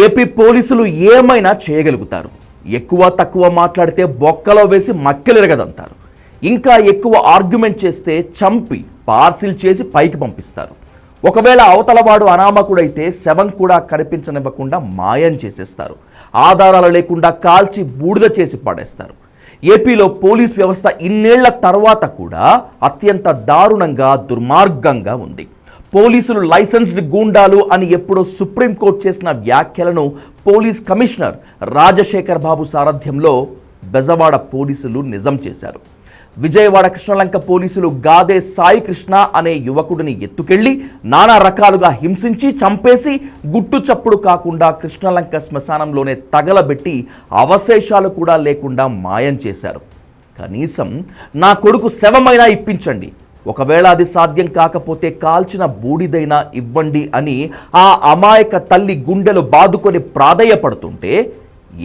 AP పోలీసులు ఏమైనా చేయగలుగుతారు. ఎక్కువ తక్కువ మాట్లాడితే బొక్కలో వేసి మక్కెలిరగదంటారు. ఇంకా ఎక్కువ ఆర్గ్యుమెంట్ చేస్తే చంపి పార్సిల్ చేసి పైకి పంపిస్తారు. ఒకవేళ అవతలవాడు అనామకుడైతే శవం కూడా కనిపించనివ్వకుండా మాయం చేసేస్తారు. ఆధారాలు లేకుండా కాల్చి బూడిద చేసి పడేస్తారు. ఏపీలో పోలీస్ వ్యవస్థ ఇన్నేళ్ల తర్వాత కూడా అత్యంత దారుణంగా దుర్మార్గంగా ఉంది. పోలీసులు లైసెన్స్డ్ గూండాలు అని ఎప్పుడో సుప్రీంకోర్టు చేసిన వ్యాఖ్యలను పోలీస్ కమిషనర్ రాజశేఖర్ బాబు సారథ్యంలో బెజవాడ పోలీసులు నిజం చేశారు. విజయవాడ కృష్ణలంక పోలీసులు గాదే సాయి కృష్ణ అనే యువకుడిని ఎత్తుకెళ్లి నానా రకాలుగా హింసించి చంపేసి గుట్టు చప్పుడు కాకుండా కృష్ణలంక శ్మశానంలోనే తగలబెట్టి అవశేషాలు కూడా లేకుండా మాయం చేశారు. కనీసం నా కొడుకు శవమైనా ఇప్పించండి, ఒకవేళ అది సాధ్యం కాకపోతే కాల్చిన బూడిదైనా ఇవ్వండి అని ఆ అమాయక తల్లి గుండెలు బాదుకొని ప్రాధేయపడుతుంటే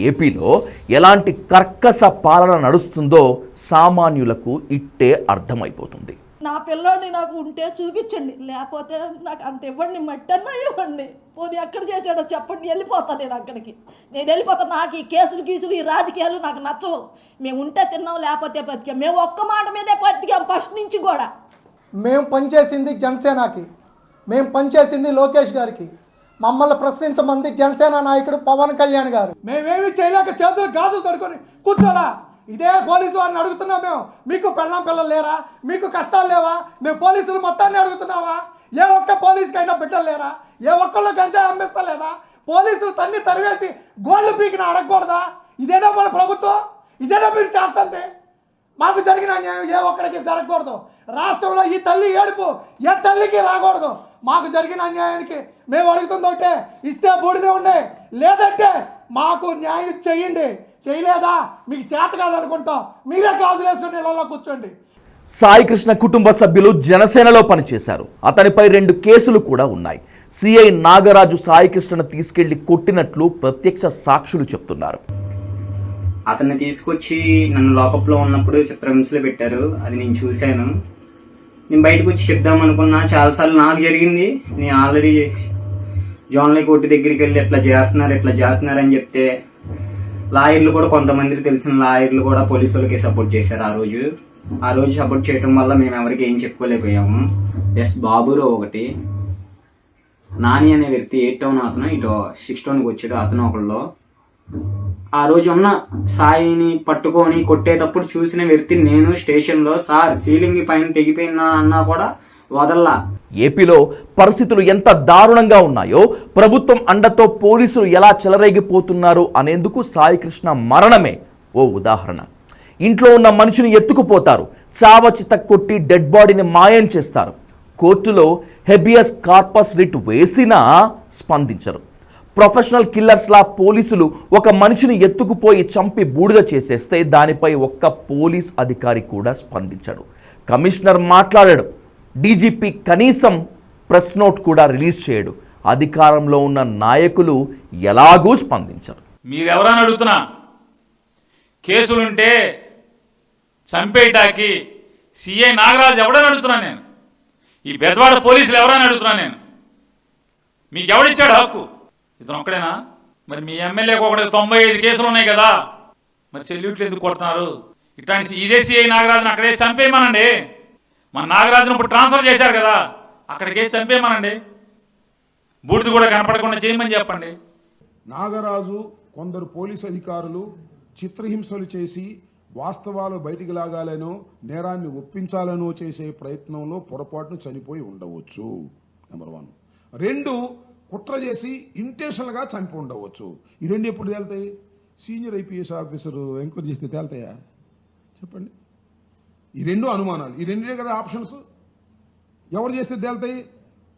ఏపీలో ఎలాంటి కర్కశ పాలన నడుస్తుందో సామాన్యులకు ఇట్టే అర్థమైపోతుంది. నా పిల్లోడిని నాకు ఉంటే చూపించండి, లేకపోతే నాకు అంత ఇవ్వండి, మట్టన్నా ఇవ్వండి, పోనీ ఎక్కడ చేసాడో చెప్పండి, వెళ్ళిపోతాను నేను అక్కడికి. నేను వెళ్ళిపోతాను. నాకు ఈ కేసులు గీసులు ఈ రాజకీయాలు నాకు నచ్చవు. మేము ఉంటే తిన్నాం, లేకపోతే బతికాం. మేము ఒక్క మాట మీదే బతికాం ఫస్ట్ నుంచి కూడా. మేము పనిచేసింది జనసేనకి, మేము పనిచేసింది లోకేష్ గారికి. మమ్మల్ని ప్రశ్నించమంది జనసేన నాయకుడు పవన్ కళ్యాణ్ గారు. మేమేమి చేయలేక చేతులు గాజులు కడుకొని కూర్చోలా. ఇదే పోలీసు వారిని అడుగుతున్నాం మేము. మీకు పెళ్ళం పిల్లలు లేరా? మీకు కష్టాలు లేవా? మేము పోలీసులు మొత్తాన్ని అడుగుతున్నావా? ఏ ఒక్క పోలీసుకైనా బిడ్డలు లేరా? ఏ ఒక్కళ్ళు గంజాయి అమ్మిస్తలేదా? పోలీసులు తన్ని తరివేసి గోళ్ళు పీకిన అడగకూడదా? ఇదేనా మన ప్రభుత్వం? ఇదేనా మీరు చేస్తుంది? మాకు జరిగిన అన్యాయం ఏ ఒక్కడికి జరగకూడదు. రాష్ట్రంలో ఈ తల్లి ఏడుపు ఏ తల్లికి రాకూడదు. మాకు జరిగిన అన్యాయానికి మేము అడుగుతుంది ఒకటే, ఇస్తే బూడిదే ఉండే, లేదంటే మాకు న్యాయం చెయ్యండి. చేయలేదా మీకు చేత కాదనుకుంటాం, మీరే గాజులు వేసుకుని ఇళ్లలో కూర్చోండి. సాయి కృష్ణ కుటుంబ సభ్యులు జనసేనలో పనిచేశారు. అతనిపై 2 కేసులు కూడా ఉన్నాయి. సిఐ నాగరాజు సాయి కృష్ణను తీసుకెళ్లి కొట్టినట్లు ప్రత్యక్ష సాక్షులు చెప్తున్నారు. అతన్ని తీసుకొచ్చి నన్ను లాకప్లో ఉన్నప్పుడు చిత్రహింసలు పెట్టారు. అది నేను చూశాను. నేను బయటకు వచ్చి చెప్దాం అనుకున్నా. చాలాసార్లు నాకు జరిగింది. నేను ఆల్రెడీ జోన్లీ కోర్టు దగ్గరికి వెళ్ళి ఎట్లా చేస్తున్నారు అని చెప్తే లాయర్లు కూడా, కొంతమందికి తెలిసిన లాయర్లు కూడా పోలీసు వాళ్ళకి సపోర్ట్ చేశారు. ఆ రోజు సపోర్ట్ చేయడం వల్ల మేము ఎవరికి ఏం చెప్పుకోలేకపోయాము. ఎస్ బాబురావు ఒకటి, నాని అనే వ్యక్తి 8 టౌన్ అతను, ఇటు 6 టౌన్కి వచ్చాడు అతను ఒకళ్ళు. ఆ రోజు ఉన్న సాయిని పట్టుకొని కొట్టేటప్పుడు చూసిన వ్యక్తి నేను. స్టేషన్లో సార్ సీలింగ్ పైన తెగిపోయిందా అన్నా కూడా వదల్లా. ఏపీలో పరిస్థితులు ఎంత దారుణంగా ఉన్నాయో, ప్రభుత్వం అండతో పోలీసులు ఎలా చెలరేగిపోతున్నారు అనేందుకు సాయి కృష్ణ మరణమే ఓ ఉదాహరణ. ఇంట్లో ఉన్న మనిషిని ఎత్తుకుపోతారు, చావచిత కొట్టి డెడ్ బాడీని మాయం చేస్తారు. కోర్టులో హెబియస్ కార్పస్ రిట్ వేసినా స్పందించరు. ప్రొఫెషనల్ కిల్లర్స్లా పోలీసులు ఒక మనిషిని ఎత్తుకుపోయి చంపి బూడిద చేసేస్తే దానిపై ఒక్క పోలీస్ అధికారి కూడా స్పందించడు. కమిషనర్ మాట్లాడాడు, డీజీపీ కనీసం ప్రెస్ నోట్ కూడా రిలీజ్ చేయడు. అధికారంలో ఉన్న నాయకులు ఎలాగూ స్పందించరు. మీరెవరని అడుగుతున్నా, కేసులుంటే చంపేయటానికి సిఐ నాగరాజు ఎవడని అడుగుతున్నా నేను. ఈ బెజవాడ పోలీసులు ఎవరని అడుగుతున్నా నేను. మీకు ఎవడిచ్చాడు హక్కు? ఇతను ఒక్కడేనా? మరి మీ ఎమ్మెల్యేకి ఒకటి 95 కేసులు ఉన్నాయి కదా, మరి సెల్యూట్లు ఎందుకు కొడుతున్నారు? ఇట్లాంటి ఇదే సిఐ నాగరాజుని అక్కడే చంపేయమనండి. మన నాగరాజును ఇప్పుడు ట్రాన్స్ఫర్ చేశారు కదా, అక్కడికే చంపేయమనండి. బూడిద కూడా కనపడకుండా చేయమని చెప్పండి. నాగరాజు కొందరు పోలీసు అధికారులు చిత్రహింసలు చేసి వాస్తవాలు బయటికి లాగాలనో నేరాన్ని ఒప్పించాలనో చేసే ప్రయత్నంలో పొరపాటును చనిపోయి ఉండవచ్చు. నెంబర్ 1. 2, కుట్ర చేసి ఇంటెన్షనల్గా చంపి ఉండవచ్చు. ఈ 2 ఎప్పుడు తేలుతాయి? సీనియర్ ఐపీఎస్ ఆఫీసర్ ఎంక్వైరీ చేస్తే తేలుతాయా చెప్పండి? ఈ 2 అనుమానాలు, ఈ 2 కదా ఆప్షన్స్. ఎవరు చేస్తే తేలుతాయి?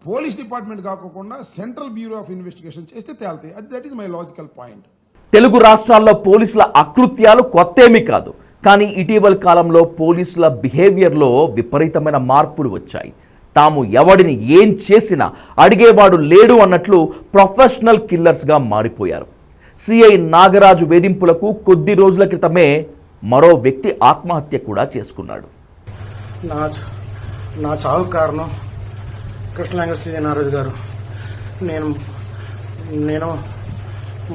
పోలీస్ డిపార్ట్మెంట్ కాకుండా సెంట్రల్ బ్యూరో ఆఫ్ ఇన్వెస్టిగేషన్ చేస్తే తేలుతాయి. That is my logical point. Telugu రాష్ట్రాల్లో పోలీసుల అకృత్యాలు కొత్తేమీ కాదు. కానీ ఇటీవల కాలంలో పోలీసుల బిహేవియర్లో విపరీతమైన మార్పులు వచ్చాయి. తాము ఎవడిని ఏం చేసినా అడిగేవాడు లేడు అన్నట్లు ప్రొఫెషనల్ కిల్లర్స్గా మారిపోయారు. సిఐ నాగరాజు వేధింపులకు కొద్ది రోజుల క్రితమే మరో వ్యక్తి ఆత్మహత్య కూడా చేసుకున్నాడు. నా చావు కారణం కృష్ణలంక సిఐ నాగరాజు గారు. నేను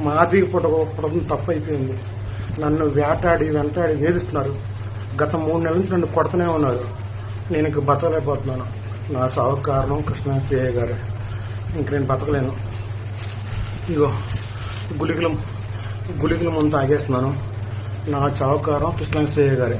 మాదిరి పుట్టడం తప్పు అయిపోయింది. నన్ను వెంటాడి వేధిస్తున్నారు. గత 3 నెలల నుంచి నన్ను కొడుతూనే ఉన్నారు. నేను ఇంక బతకలేకపోతున్నాను. నా సావుకు కారణం కృష్ణ సిఐ గారు. ఇంక నేను బతకలేను. ఇగో గుళికలు ముందు తాగేస్తున్నాను. నా చావు కారణం కృష్ణ సిఐ గారే.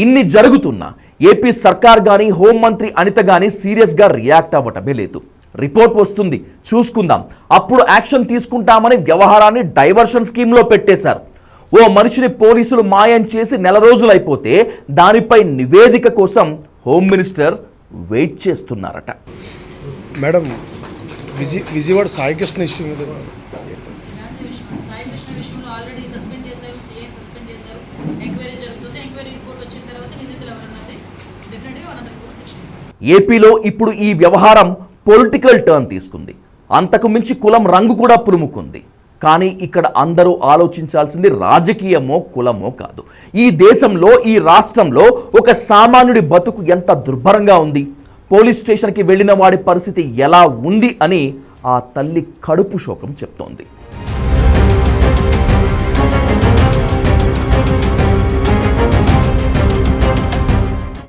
ఇన్ని జరుగుతున్నా ఏపీ సర్కార్ గాని హోంమంత్రి అనిత గాని సీరియస్గా రియాక్ట్ అవ్వటమే లేదు. రిపోర్ట్ వస్తుంది, చూసుకుందాం, అప్పుడు యాక్షన్ తీసుకుంటామని వ్యవహారాన్ని డైవర్షన్ స్కీమ్లో పెట్టేశారు. ఓ మనిషిని పోలీసులు మాయం చేసి నెల రోజులైపోతే దానిపై నివేదిక కోసం హోమ్ మినిస్టర్ వెయిట్ చేస్తున్నారట. మేడం, విజయవాడ సాయికృష్ణ ఇష్యూ మీద ఏపీలో ఇప్పుడు ఈ వ్యవహారం పొలిటికల్ టర్న్ తీసుకుంది. అంతకు మించి కులం రంగు కూడా పులుముకుంది. కానీ ఇక్కడ అందరూ ఆలోచించాల్సింది రాజకీయమో కులమో కాదు. ఈ దేశంలో, ఈ రాష్ట్రంలో ఒక సామాన్యుడి బతుకు ఎంత దుర్భరంగా ఉంది, పోలీస్ స్టేషన్కి వెళ్ళిన వాడి పరిస్థితి ఎలా ఉంది అని ఆ తల్లి కడుపు శోకం చెప్తోంది.